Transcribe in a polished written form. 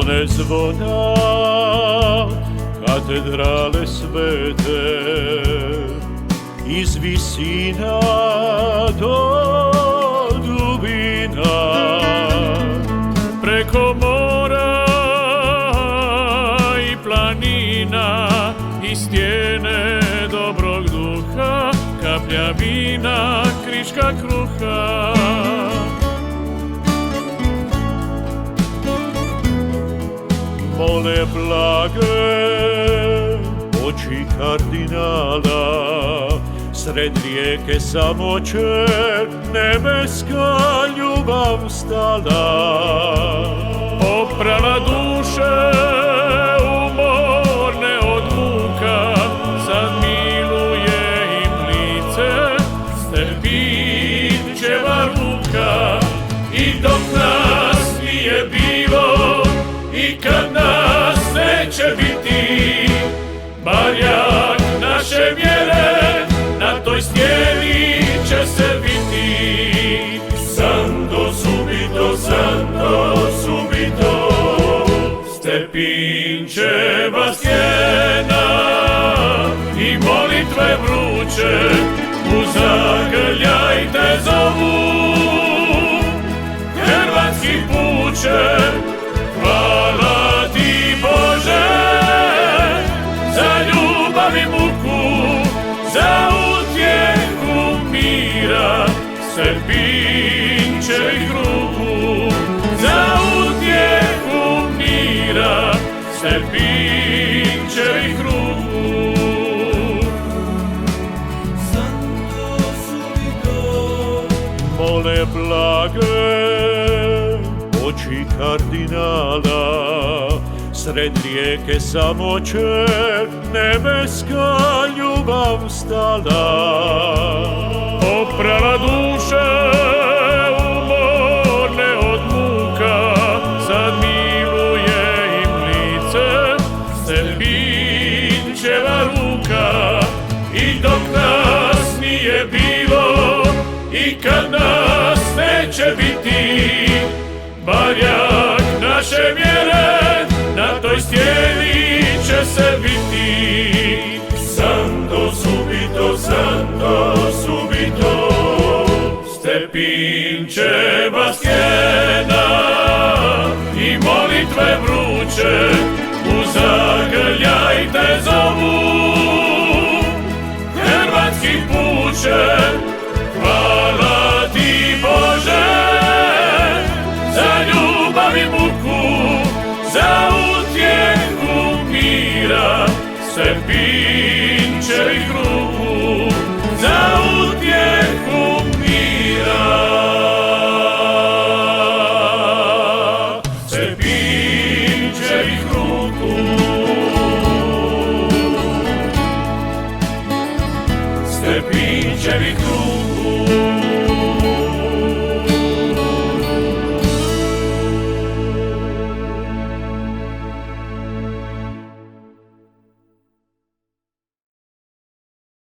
zvone zvona katedrale svete, iz visina do dubina, preko mora i planina, i stijene dobrog duha, kaplja vina, kriška kruha. Mole blage oči kardinala, sred rijeke samoće nebeska ljubav stala. Oprala duše umorne od muka, sad miluje im lice Stepinčeva ruka. I dok nas nije bilo i kad nas neće biti, barjak naše vjere na toj stijeni će se viti. Santo subito, santo subito, Stepinčeva stijena i molitve vruće u zagrljajte zovu. Hrvatski puče, hvala ti Bože za ljubav i muku, za utjehu mira Stepinčevih ruku, za utjehu mira Stepinčevih ruku. Santo subito, mole blage oči kardinala, sred rijeke samoće nebeska ljubav stala. Oprala duše umorne od muka, sad miluje im lice Stepinčeva ruka. I dok nas nije bilo i kad nas neće biti, barjak naše vjere na toj stijeni će se viti. Santo subito, santo subito, Stepinčeva stijena i molitve vruće u zagrljajte zovu. Hrvatski puče, hvala ti Bože za ljubav i muku, za utjehu mira Stepinčevih ruku, za utjehu mira Stepinčevih ruku. Stepinčevih ruku.